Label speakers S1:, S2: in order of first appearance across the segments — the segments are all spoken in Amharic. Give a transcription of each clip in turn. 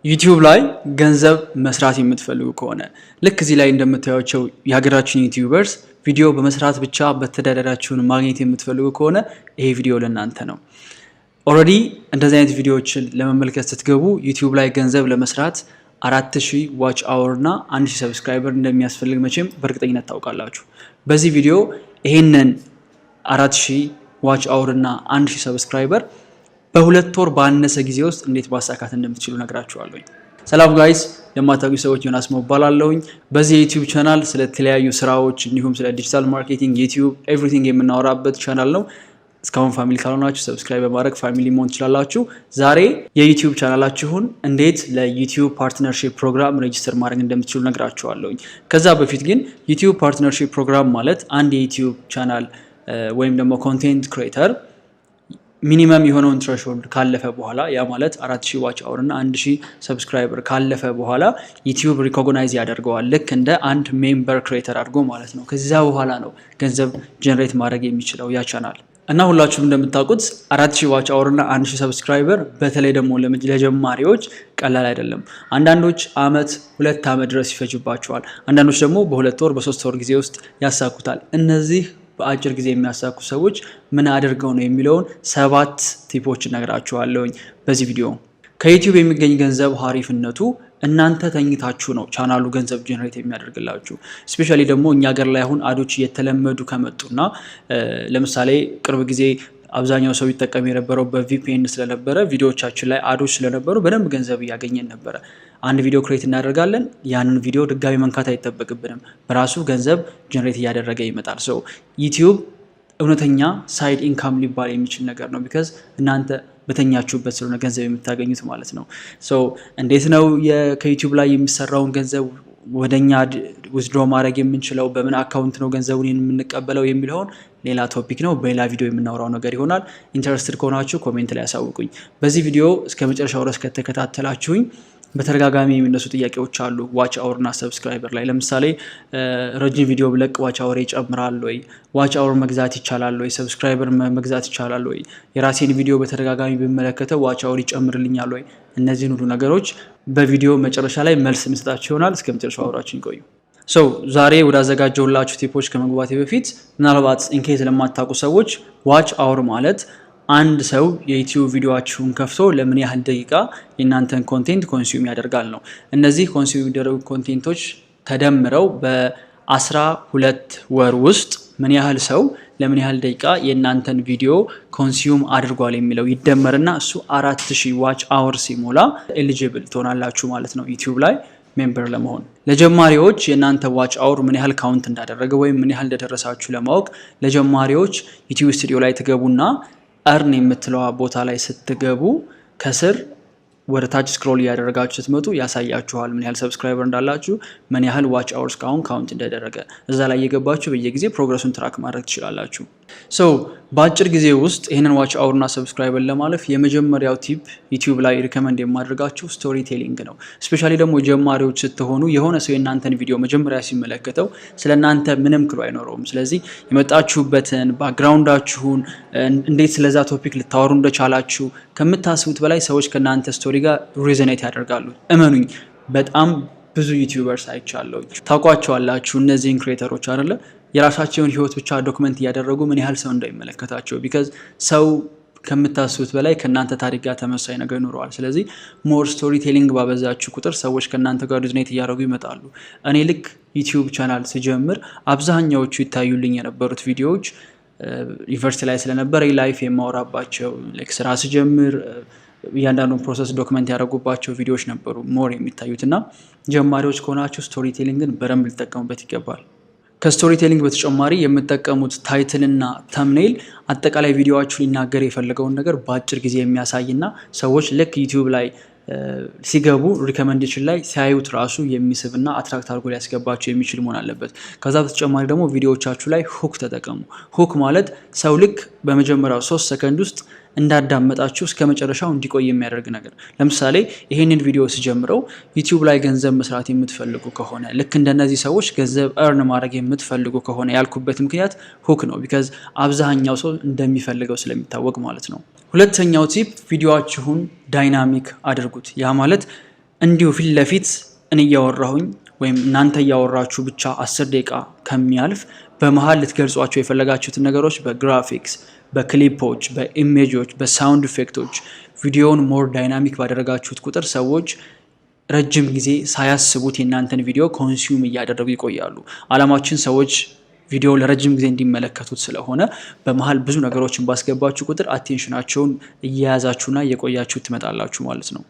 S1: ዩቲዩብ ላይ ገንዘብ መስራት የምትፈልጉ ከሆነ ልክ እዚህ ላይ እንደምታዩቸው የሀገራችን ዩቲዩበርስ ቪዲዮ በመስራት ብቻ በተዳዳራችሁን ማግኘት የምትፈልጉ ከሆነ ይሄ ቪዲዮ ለእናንተ ነው። ኦልሬዲ እንደዚህ አይነት ቪዲዮዎችን ለመመልከት ስትገቡ ዩቲዩብ ላይ ገንዘብ ለመስራት 4000 ዋች አወር እና 1000 ሰብስክራይበር እንደሚያስፈልግ መቼም በእርግጠኝነት ታውቃላችሁ። በዚህ ቪዲዮ ይሄንን 4000 ዋች አወር እና 1000 ሰብስክራይበር በሁለት ወር ባነሰ ጊዜ ውስጥ እንዴት ማሳካት እንደምትችሉ ነግራችኋለሁ። ሰላም ጋይስ፣ የማታውቁ ሰዎች ዮናስ መባላለሁኝ። በዚህ ዩቲዩብ ቻናል ስለ ተለያዩ ስራዎች እንዲሁም ስለ ዲጂታል ማርኬቲንግ፣ ዩቲዩብ ኤቭሪቲንግ የምናወራበት ቻናል ነው። እስካሁን ፋሚሊ ካልሆናችሁ ሰብስክራይብ በማድረግ ፋሚሊ መሆን ትችላላችሁ። ዛሬ የዩቲዩብ ቻናላችሁን እንዴት ለዩቲዩብ ፓርትነርሺፕ ፕሮግራም ሬጂስተር ማድረግ እንደምትችሉ ነግራችኋለሁኝ። ከዛ በፊት ግን ዩቲዩብ ፓርትነርሺፕ ፕሮግራም ማለት አንድ የዩቲዩብ ቻናል ወይም ደግሞ ኮንቴንት ክሬተር ሚኒመም የሆነውን ትሬሽሆልድ ካለፈ በኋላ ያ ማለት 4000 ዋች አወር እና 1000 ሰብስክራይበር ካለፈ በኋላ ዩቲዩብ ሪኮግናይዝ ያደርገዋል ልክ እንደ አንድ ሜምበር ክሬተር አድርጎ ማለት ነው። ከዛ በኋላ ነው ገንዘብ ጀነሬት ማድረግ የሚችለው ያ ቻናል። እና ሁላችሁም እንደምታውቁት 4000 ዋች አወር እና 1000 ሰብስክራይበር በተለይ ደግሞ ለጀማሪዎች ቀላል አይደለም። አንዳንዶች አመት 2 አመት ድረስ ይፈጅባቸዋል። አንዳንዶች ደግሞ በ2 ወር በ3 ወር ጊዜ ውስጥ ያሳኩታል። እነዚህ በአጭር ጊዜ የሚያሳኩ ሰዎች ምን አድርገው ነው የሚለውን 7 ቲፖች እነግራችኋለሁኝ በዚህ ቪዲዮ። ከዩቲዩብ የሚገኝ ገንዘብ ሀሪፍነቱ እናንተ ተኝታችሁ ነው ቻናሉ ገንዘብ ጀነሬት የሚያደርግላችሁ። ስፔሻሊ ደግሞ እኛ ሀገር ላይ አሁን አዶች እየተለመዱ ከመጡና ለምሳሌ ቅርብ ጊዜ አብዛኛው ሰው ይጠቀም የነበረው በቪፒኤን ስለነበረ ቪዲዮዎቻችን ላይ አዶች ስለነበሩ በደንብ ገንዘብ እያገኘን ነበረ። አንድ ቪዲዮ ክሬት እናደርጋለን፣ ያንን ቪዲዮ ድጋሚ መንካት አይጠበቅብንም፣ በራሱ ገንዘብ ጀነሬት እያደረገ ይመጣል። ሶ ዩቲዩብ እውነተኛ ሳይድ ኢንካም ሊባል የሚችል ነገር ነው። ቢካዝ እናንተ በተኛችሁበት ስለሆነ ገንዘብ የምታገኙት ማለት ነው። ሶ እንዴት ነው ከዩቲዩብ ላይ የሚሰራውን ገንዘብ ወደኛ ዊዝድሮ ማድረግ የምንችለው፣ በምን አካውንት ነው ገንዘቡን የምንቀበለው የሚለውን ሌላ ቶፒክ ነው፣ በሌላ ቪዲዮ የምናወራው ነገር ይሆናል። ኢንተረስትድ ከሆናችሁ ኮሜንት ላይ ያሳውቁኝ። በዚህ ቪዲዮ እስከ መጨረሻው ድረስ ከተከታተላችሁኝ በተደጋጋሚ የሚነሱ ጥያቄዎች አሉ ዋች አወር እና ሰብስክራይበር ላይ። ለምሳሌ ረጅም ቪዲዮ ብለቅ ዋች አወር ይጨምራል ወይ? ዋች አወር መግዛት ይቻላል ወይ? ሰብስክራይበር መግዛት ይቻላል ወይ? የራሴን ቪዲዮ በተደጋጋሚ ብመለከተው ዋች አወር ይጨምርልኛል ወይ? እነዚህን ሁሉ ነገሮች በቪዲዮ መጨረሻ ላይ መልስ የምሰጣችሁ ይሆናል። እስከ መጨረሻው አብራችሁን ቆዩ። ዛሬ ወዳዘጋጀሁላችሁ ቲፖች ከመግባቴ በፊት ምናልባት ኢንኬዝ ለማታውቁ ሰዎች ዋች አወር ማለት አንድ ሰው የዩቲዩብ ቪዲዮአችሁን ከፍቶ ለምን ያህል ደቂቃ የእናንተን ኮንቴንት ኮንሱም ያደርጋል ነው። እነዚህ ኮንሱም የሚደረጉ ኮንቴንቶች ተደምረው በ12 ወር ውስጥ ምን ያህል ሰው ለምን ያህል ደቂቃ የእናንተን ቪዲዮ ኮንሱም አድርጓል የሚለው ይደመርና እሱ 4000 ዋች አወር ሲሞላ ኤሊጂብል ትሆናላችሁ ማለት ነው ዩቲዩብ ላይ ሜምበር ለመሆን። ለጀማሪዎች የእናንተ ዋች አወር ምን ያህል ካውንት እንዳደረገ ወይም ምን ያህል እንደደረሳችሁ ለማወቅ ለጀማሪዎች ዩቲዩብ ስቱዲዮ ላይ ትገቡና እርን የምትለዋ ቦታ ላይ ስትገቡ ከስር ወደ ታች ስክሮል እያደረጋችሁ ስትመጡ ያሳያችኋል ምን ያህል ሰብስክራይበር እንዳላችሁ፣ ምን ያህል ዋች አወር እስካሁን ካውንት እንደደረገ። እዛ ላይ እየገባችሁ በየጊዜ ፕሮግረሱን ትራክ ማድረግ ትችላላችሁ። በአጭር ጊዜ ውስጥ ይህንን ዋች አወር እና ሰብስክራይበር ለማለፍ የመጀመሪያው ቲፕ ዩቲዩብ ላይ ሪከመንድ የማድረጋችሁ ስቶሪ ቴሊንግ ነው። ስፔሻሊ ደግሞ ጀማሪዎች ስትሆኑ የሆነ ሰው የእናንተን ቪዲዮ መጀመሪያ ሲመለከተው ስለ እናንተ ምንም ክሉ አይኖረውም። ስለዚህ የመጣችሁበትን ባክግራውንዳችሁን፣ እንዴት ስለዛ ቶፒክ ልታወሩ እንደቻላችሁ ከምታስቡት በላይ ሰዎች ከእናንተ ስቶሪ ጋር ሪዘኔት ያደርጋሉ። እመኑኝ፣ በጣም ብዙ ዩቲዩበርስ አይቻለሁ። ታውቋቸዋላችሁ እነዚህን ክሬተሮች አይደለ? የራሳቸውን ህይወት ብቻ ዶክመንት እያደረጉ ምን ያህል ሰው እንደሚመለከታቸው። ቢካዝ ሰው ከምታስቡት በላይ ከእናንተ ታሪክ ጋር ተመሳሳይ ነገር ይኖረዋል። ስለዚህ ሞር ስቶሪ ቴሊንግ ባበዛችሁ ቁጥር ሰዎች ከእናንተ ጋር ሪዝኔት እያደረጉ ይመጣሉ። እኔ ልክ ዩቲዩብ ቻናል ስጀምር አብዛኛዎቹ ይታዩልኝ የነበሩት ቪዲዮዎች ዩኒቨርሲቲ ላይ ስለነበረ ላይፍ የማወራባቸው ስራ ስጀምር እያንዳንዱን ፕሮሰስ ዶክመንት ያደረጉባቸው ቪዲዮዎች ነበሩ ሞር የሚታዩት። እና ጀማሪዎች ከሆናችሁ ስቶሪ ቴሊንግን በደንብ ሊጠቀሙበት ይገባል። ከስቶሪ ቴሊንግ በተጨማሪ የምትጠቀሙት ታይትል እና ተምኔል አጠቃላይ ቪዲዮአችሁ ሊናገር የፈለገውን ነገር በአጭር ጊዜ የሚያሳይና ሰዎች ልክ ዩቲዩብ ላይ ሲገቡ ሪኮመንዴሽን ላይ ሲያዩት ራሱ የሚስብና አትራክት አድርጎ ሊያስገባቸው የሚችል መሆን አለበት። ከዛ በተጨማሪ ደግሞ ቪዲዮዎቻችሁ ላይ ሁክ ተጠቀሙ። ሁክ ማለት ሰው ልክ በመጀመሪያው 3 ሰከንድ ውስጥ እንዳዳመጣችሁ እስከ መጨረሻው እንዲቆይ የሚያደርግ ነገር። ለምሳሌ ይሄንን ቪዲዮ ሲጀምረው ዩቲዩብ ላይ ገንዘብ መስራት የምትፈልጉ ከሆነ ልክ እንደነዚህ ሰዎች ገንዘብ earn ማድረግ የምትፈልጉ ከሆነ ያልኩበት ምክንያት ሁክ ነው። ቢካዝ አብዛኛው ሰው እንደሚፈልገው ስለሚታወቅ ማለት ነው። ሁለተኛው ቲፕ ቪዲዮአችሁን ዳይናሚክ አድርጉት። ያ ማለት እንዲሁ ፊት ለፊት እኔ እያወራሁኝ ወይም እናንተ እያወራችሁ ብቻ 10 ደቂቃ ከሚያልፍ በመሃል ልትገልጿቸው የፈለጋችሁትን ነገሮች በግራፊክስ፣ በክሊፖች፣ በኢሜጆች፣ በሳውንድ ኢፌክቶች ቪዲዮውን ሞር ዳይናሚክ ባደረጋችሁት ቁጥር ሰዎች ረጅም ጊዜ ሳያስቡት የእናንተን ቪዲዮ ኮንሱም እያደረጉ ይቆያሉ። አላማችን ሰዎች ቪዲዮ ለረጅም ጊዜ እንዲመለከቱት ስለሆነ በመሃል ብዙ ነገሮችን ባስገባችሁ ቁጥር አቴንሽናቸውን እየያዛችሁና እየቆያችሁ ትመጣላችሁ ማለት ነው።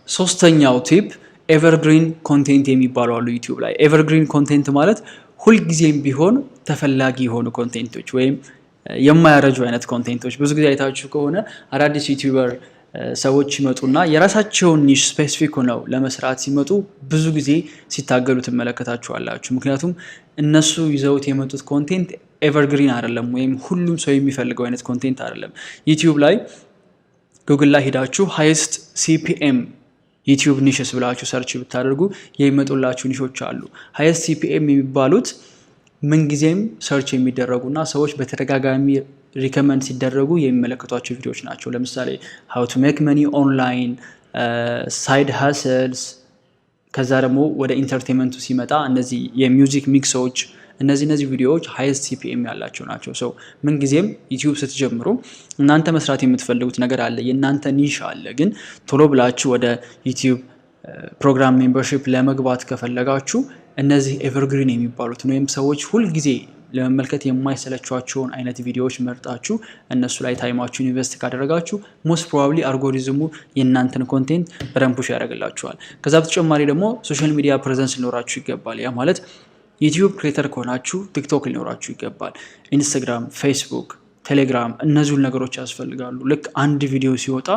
S1: ሶስተኛው ቲፕ ኤቨርግሪን ኮንቴንት የሚባሉ አሉ ዩቲዩብ ላይ። ኤቨርግሪን ኮንቴንት ማለት ሁልጊዜም ቢሆን ተፈላጊ የሆኑ ኮንቴንቶች ወይም የማያረጁ አይነት ኮንቴንቶች። ብዙ ጊዜ አይታችሁ ከሆነ አዳዲስ ዩቲዩበር ሰዎች ይመጡና የራሳቸውን ኒሽ ስፔሲፊክ ሆነው ለመስራት ሲመጡ ብዙ ጊዜ ሲታገሉ ትመለከታችኋላችሁ። ምክንያቱም እነሱ ይዘውት የመጡት ኮንቴንት ኤቨርግሪን አይደለም ወይም ሁሉም ሰው የሚፈልገው አይነት ኮንቴንት አይደለም። ዩቲዩብ ላይ ጉግል ላይ ሄዳችሁ ሃይስት ሲፒኤም ዩቲዩብ ኒሽስ ብላችሁ ሰርች ብታደርጉ የሚመጡላችሁ ኒሾች አሉ። ሃይስት ሲፒኤም የሚባሉት ምንጊዜም ሰርች የሚደረጉና ሰዎች በተደጋጋሚ ሪከመንድ ሲደረጉ የሚመለከቷቸው ቪዲዮዎች ናቸው። ለምሳሌ how to make money online፣ ሳይድ ሃስልስ፣ ከዛ ደግሞ ወደ ኢንተርቴንመንቱ ሲመጣ እነዚህ የሚውዚክ ሚክሶች፣ እነዚህ ቪዲዮዎች ሃይስት ሲፒኤም ያላቸው ናቸው። ሰው ምንጊዜም ዩቲዩብ ስትጀምሩ እናንተ መስራት የምትፈልጉት ነገር አለ፣ የእናንተ ኒሽ አለ። ግን ቶሎ ብላችሁ ወደ ዩቲዩብ ፕሮግራም ሜምበርሺፕ ለመግባት ከፈለጋችሁ እነዚህ ኤቨርግሪን የሚባሉትን ወይም ሰዎች ሁልጊዜ ለመመልከት የማይሰለቿቸውን አይነት ቪዲዮዎች መርጣችሁ እነሱ ላይ ታይማችሁን ኢንቨስት ካደረጋችሁ ሞስት ፕሮባብሊ አልጎሪዝሙ የእናንተን ኮንቴንት በደንብ ፑሽ ያደርግላችኋል። ከዛ በተጨማሪ ደግሞ ሶሻል ሚዲያ ፕሬዘንስ ሊኖራችሁ ይገባል። ያ ማለት ዩቲዩብ ክሬተር ከሆናችሁ ቲክቶክ ሊኖራችሁ ይገባል። ኢንስታግራም፣ ፌስቡክ፣ ቴሌግራም እነዚሁን ነገሮች ያስፈልጋሉ። ልክ አንድ ቪዲዮ ሲወጣ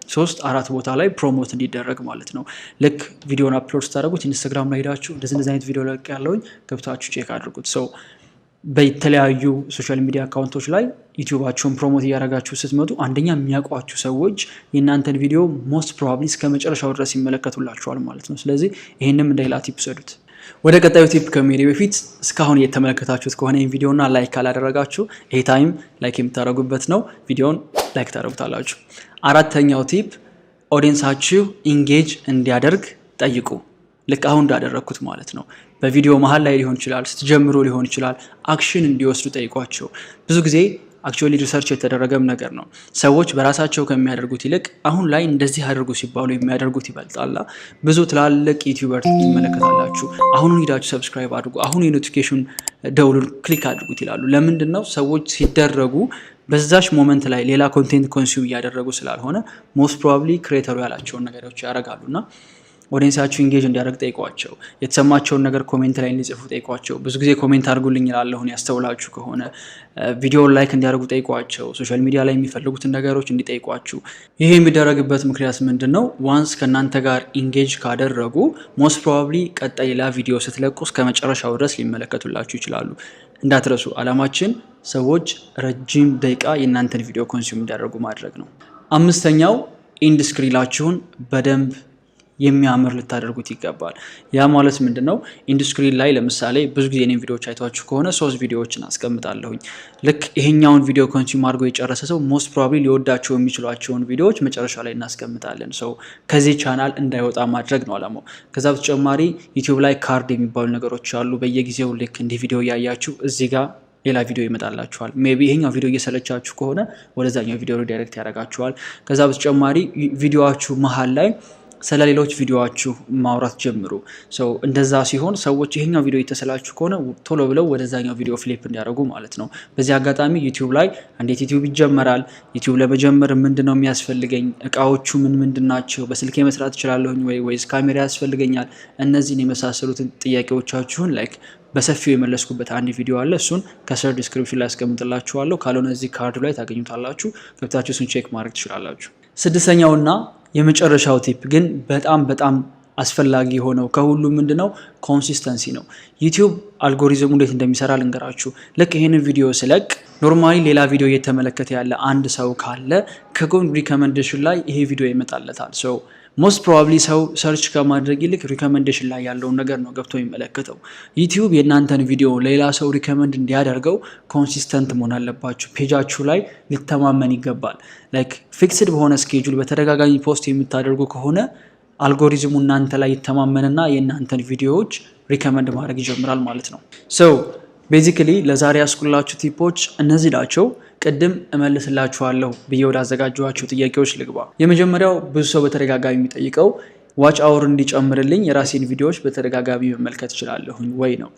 S1: 3-4 ቦታ ላይ ፕሮሞት እንዲደረግ ማለት ነው። ልክ ቪዲዮን አፕሎድ ስታደርጉት ኢንስታግራም ላይ ሄዳችሁ እንደዚህ አይነት ቪዲዮ ለቅ ያለውኝ ገብታችሁ ቼክ አድርጉት። ሰው በተለያዩ ሶሻል ሚዲያ አካውንቶች ላይ ዩቲዩባችሁን ፕሮሞት እያደረጋችሁ ስትመጡ አንደኛ የሚያውቋችሁ ሰዎች የእናንተን ቪዲዮ ሞስት ፕሮባብሊ እስከ መጨረሻው ድረስ ይመለከቱላችኋል ማለት ነው። ስለዚህ ይህንም እንደ ሌላ ቲፕ ሰዱት። ወደ ቀጣዩ ቲፕ ከመሄድ በፊት እስካሁን እየተመለከታችሁት ከሆነ ይህን ቪዲዮና ላይክ ካላደረጋችሁ ይሄ ታይም ላይክ የምታደርጉበት ነው። ቪዲዮን ላይክ ታደርጉታላችሁ። አራተኛው ቲፕ ኦዲየንሳችሁ ኢንጌጅ እንዲያደርግ ጠይቁ። ልክ አሁን እንዳደረግኩት ማለት ነው። በቪዲዮ መሀል ላይ ሊሆን ይችላል፣ ስትጀምሩ ሊሆን ይችላል። አክሽን እንዲወስዱ ጠይቋቸው። ብዙ ጊዜ አክቹዋሊ ሪሰርች የተደረገም ነገር ነው። ሰዎች በራሳቸው ከሚያደርጉት ይልቅ አሁን ላይ እንደዚህ አድርጉ ሲባሉ የሚያደርጉት ይበልጣላ። ብዙ ትላልቅ ዩቲዩበር ይመለከታላችሁ። አሁኑን ሂዳችሁ ሰብስክራይብ አድርጉ፣ አሁን የኖቲፊኬሽን ደውሉን ክሊክ አድርጉት ይላሉ። ለምንድን ነው? ሰዎች ሲደረጉ በዛች ሞመንት ላይ ሌላ ኮንቴንት ኮንሱም እያደረጉ ስላልሆነ ሞስት ፕሮባብሊ ክሬተሩ ያላቸውን ነገሮች ያደርጋሉና ኦዲየንሳችሁ ኢንጌጅ እንዲያደርግ ጠይቋቸው። የተሰማቸውን ነገር ኮሜንት ላይ እንዲጽፉ ጠይቋቸው። ብዙ ጊዜ ኮሜንት አድርጉልኝ ይላለሁን ያስተውላችሁ ከሆነ ቪዲዮውን ላይክ እንዲያደርጉ ጠይቋቸው። ሶሻል ሚዲያ ላይ የሚፈልጉትን ነገሮች እንዲጠይቋችሁ። ይሄ የሚደረግበት ምክንያት ምንድን ነው? ዋንስ ከእናንተ ጋር ኢንጌጅ ካደረጉ ሞስት ፕሮባብሊ ቀጣይ ሌላ ቪዲዮ ስትለቁ እስከ መጨረሻው ድረስ ሊመለከቱላችሁ ይችላሉ። እንዳትረሱ፣ አላማችን ሰዎች ረጅም ደቂቃ የእናንተን ቪዲዮ ኮንሱም እንዲያደርጉ ማድረግ ነው። አምስተኛው ኢንድ ስክሪናችሁን በደንብ የሚያምር ልታደርጉት ይገባል። ያ ማለት ምንድነው? ኢንዱስትሪ ላይ ለምሳሌ ብዙ ጊዜ እኔን ቪዲዮዎች አይታችሁ ከሆነ 3 ቪዲዮዎችን አስቀምጣለሁኝ። ልክ ይሄኛውን ቪዲዮ ኮንሱም አድርጎ የጨረሰ ሰው ሞስት ፕሮባብሊ ሊወዳቸው የሚችሏቸውን ቪዲዮዎች መጨረሻ ላይ እናስቀምጣለን። ሰው ከዚህ ቻናል እንዳይወጣ ማድረግ ነው አላማው። ከዛ በተጨማሪ ዩቲዩብ ላይ ካርድ የሚባሉ ነገሮች አሉ። በየጊዜው ልክ እንዲህ ቪዲዮ እያያችሁ እዚህ ጋር ሌላ ቪዲዮ ይመጣላችኋል። ሜቢ ይሄኛው ቪዲዮ እየሰለቻችሁ ከሆነ ወደዛኛው ቪዲዮ ዳይሬክት ያደርጋችኋል። ከዛ በተጨማሪ ቪዲዮአችሁ መሀል ላይ ስለ ሌሎች ቪዲዮአችሁ ማውራት ጀምሩ። እንደዛ ሲሆን ሰዎች ይሄኛው ቪዲዮ የተሰላችሁ ከሆነ ቶሎ ብለው ወደዛኛው ቪዲዮ ፍሊፕ እንዲያደርጉ ማለት ነው። በዚህ አጋጣሚ ዩቲዩብ ላይ እንዴት ዩቲዩብ ይጀመራል? ዩቲዩብ ለመጀመር ምንድነው የሚያስፈልገኝ? እቃዎቹ ምንድን ናቸው? በስልኬ መስራት እችላለሁኝ ወይስ ካሜራ ያስፈልገኛል? እነዚህን የመሳሰሉትን ጥያቄዎቻችሁን ላይክ በሰፊው የመለስኩበት አንድ ቪዲዮ አለ። እሱን ከስር ዲስክሪፕሽን ላይ አስቀምጥላችኋለሁ። ካልሆነ እዚህ ካርዱ ላይ ታገኙታላችሁ። ገብታችሁ እሱን ቼክ ማድረግ ትችላላችሁ። ስድስተኛውና የመጨረሻው ቲፕ ግን በጣም አስፈላጊ የሆነው ከሁሉም ምንድነው? ኮንሲስተንሲ ነው። ዩቲዩብ አልጎሪዝሙ እንዴት እንደሚሰራ ልንገራችሁ። ልክ ይሄንን ቪዲዮ ስለቅ ኖርማሊ ሌላ ቪዲዮ እየተመለከተ ያለ አንድ ሰው ካለ ከጎን ሪኮመንዴሽን ላይ ይሄ ቪዲዮ ይመጣለታል። ሞስት ፕሮባብሊ ሰው ሰርች ከማድረግ ይልቅ ሪኮመንዴሽን ላይ ያለውን ነገር ነው ገብቶ የሚመለከተው። ዩቲዩብ የእናንተን ቪዲዮ ሌላ ሰው ሪኮመንድ እንዲያደርገው ኮንሲስተንት መሆን አለባችሁ። ፔጃችሁ ላይ ሊተማመን ይገባል። ላይክ ፊክስድ በሆነ ስኬጁል በተደጋጋሚ ፖስት የምታደርጉ ከሆነ አልጎሪዝሙ እናንተ ላይ ይተማመንና የእናንተን ቪዲዮዎች ሪከመንድ ማድረግ ይጀምራል ማለት ነው። ቤዚክሊ ለዛሬ ያስኩላችሁ ቲፖች እነዚህ ናቸው። ቅድም እመልስላችኋለሁ ብዬ ወዳዘጋጀኋቸው ጥያቄዎች ልግባ። የመጀመሪያው ብዙ ሰው በተደጋጋሚ የሚጠይቀው ዋች አወር እንዲጨምርልኝ የራሴን ቪዲዮዎች በተደጋጋሚ መመልከት እችላለሁኝ ወይ ነው።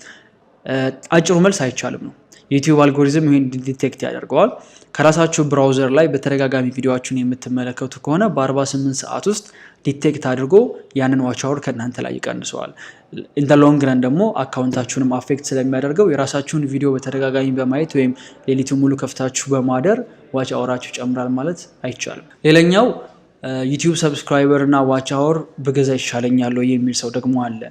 S1: አጭሩ መልስ አይቻልም ነው። ዩቲዩብ አልጎሪዝም ይሄን ዲቴክት ያደርገዋል። ከራሳችሁ ብራውዘር ላይ በተደጋጋሚ ቪዲዮዎችን የምትመለከቱ ከሆነ በ48 ሰዓት ውስጥ ዲቴክት አድርጎ ያንን ዋች አወር ከእናንተ ላይ ይቀንሰዋል። ኢን ዘ ሎንግ ረን ደግሞ አካውንታችሁንም አፌክት ስለሚያደርገው የራሳችሁን ቪዲዮ በተደጋጋሚ በማየት ወይም ሌሊቱን ሙሉ ከፍታችሁ በማደር ዋች አወራችሁ ይጨምራል ማለት አይቻልም። ሌላኛው ዩቲዩብ ሰብስክራይበር እና ዋች አወር በገዛ ይሻለኛል የሚል ሰው ደግሞ አለ።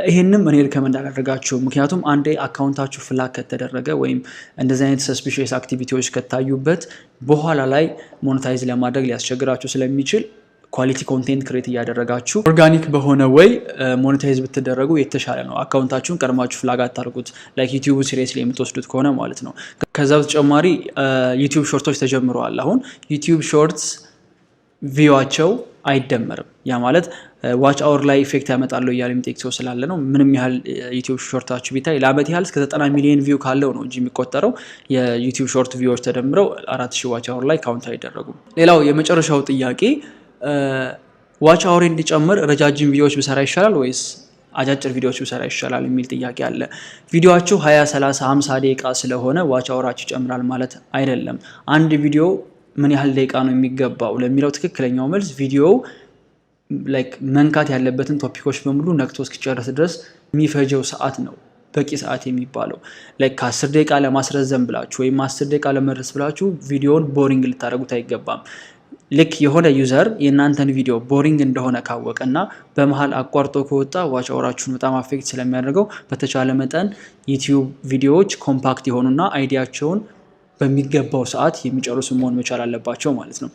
S1: ይሄንም እኔ ሪከመንድ አላደርጋችሁም። ምክንያቱም አንዴ አካውንታችሁ ፍላግ ከተደረገ ወይም እንደዚህ አይነት ሰስፒሺየስ አክቲቪቲዎች ከታዩበት በኋላ ላይ ሞኔታይዝ ለማድረግ ሊያስቸግራችሁ ስለሚችል ኳሊቲ ኮንቴንት ክሬት እያደረጋችሁ ኦርጋኒክ በሆነ ወይ ሞኔታይዝ ብትደረጉ የተሻለ ነው። አካውንታችሁን ቀድማችሁ ፍላግ አታርጉት፣ ላይክ ዩቲዩብ ሲሪየስሊ የምትወስዱት ከሆነ ማለት ነው። ከዛ በተጨማሪ ዩቲዩብ ሾርቶች ተጀምረዋል። አሁን ዩቲዩብ ሾርትስ ቪዋቸው አይደመርም። ያ ማለት ዋች አወር ላይ ኢፌክት ያመጣሉ እያለ የሚጠይቅ ሰው ስላለ ነው። ምንም ያህል ዩቲዩብ ሾርታችሁ ቢታይ ለአመት ያህል እስከ 90 ሚሊዮን ቪው ካለው ነው እንጂ የሚቆጠረው የዩቲዩብ ሾርት ቪዎች ተደምረው 4000 ዋች አወር ላይ ካውንት አይደረጉም። ሌላው የመጨረሻው ጥያቄ ዋች አወር እንዲጨምር ረጃጅም ቪዲዮዎች ብሰራ ይሻላል ወይስ አጫጭር ቪዲዮዎች ብሰራ ይሻላል የሚል ጥያቄ አለ። ቪዲዮአችሁ 20 30 50 ደቂቃ ስለሆነ ዋች አወራችሁ ይጨምራል ማለት አይደለም። አንድ ቪዲዮ ምን ያህል ደቂቃ ነው የሚገባው ለሚለው ትክክለኛው መልስ ቪዲዮው ላይክ መንካት ያለበትን ቶፒኮች በሙሉ ነክቶ እስኪጨርስ ድረስ የሚፈጀው ሰዓት ነው በቂ ሰዓት የሚባለው። ላይክ ከ10 ደቂቃ ለማስረዘም ብላችሁ ወይም 10 ደቂቃ ለመድረስ ብላችሁ ቪዲዮውን ቦሪንግ ልታደርጉት አይገባም። ልክ የሆነ ዩዘር የእናንተን ቪዲዮ ቦሪንግ እንደሆነ ካወቀና በመሃል አቋርጦ ከወጣ ዋች አወራችሁን በጣም አፌክት ስለሚያደርገው በተቻለ መጠን ዩቲዩብ ቪዲዮዎች ኮምፓክት የሆኑና አይዲያቸውን በሚገባው ሰዓት የሚጨርሱ መሆን መቻል አለባቸው ማለት ነው።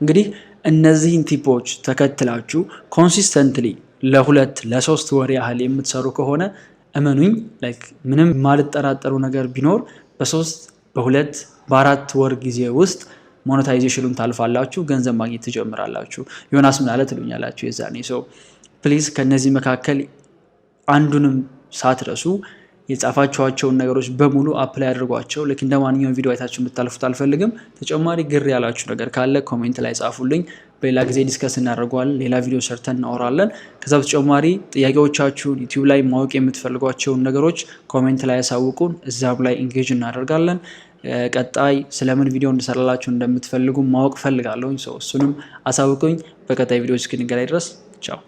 S1: እንግዲህ እነዚህን ቲፖች ተከትላችሁ ኮንሲስተንትሊ ለ2 ለ3 ወር ያህል የምትሰሩ ከሆነ እመኑኝ ላይክ ምንም ማልጠራጠሩ ነገር ቢኖር በ3 በ2 በ4 ወር ጊዜ ውስጥ ሞኔታይዜሽኑን ታልፋላችሁ፣ ገንዘብ ማግኘት ትጀምራላችሁ። ዮናስ ምን አለ ትሉኛላችሁ የዛኔ። ፕሊዝ ከነዚህ መካከል አንዱንም ሳትረሱ የጻፋችኋቸውን ነገሮች በሙሉ አፕላይ አድርጓቸው። ልክ እንደማንኛውም ቪዲዮ አይታችሁ እንድታልፉት አልፈልግም። ተጨማሪ ግር ያላችሁ ነገር ካለ ኮሜንት ላይ ጻፉልኝ። በሌላ ጊዜ ዲስከስ እናደርገዋለን። ሌላ ቪዲዮ ሰርተን እናወራለን። ከዛ በተጨማሪ ጥያቄዎቻችሁን ዩቲዩብ ላይ ማወቅ የምትፈልጓቸውን ነገሮች ኮሜንት ላይ ያሳውቁን። እዛም ላይ ኢንጌጅ እናደርጋለን። ቀጣይ ስለምን ቪዲዮ እንድሰራላችሁ እንደምትፈልጉ ማወቅ ፈልጋለሁ። እሱንም አሳውቁኝ። በቀጣይ ቪዲዮ እስክንገናኝ ድረስ ቻው።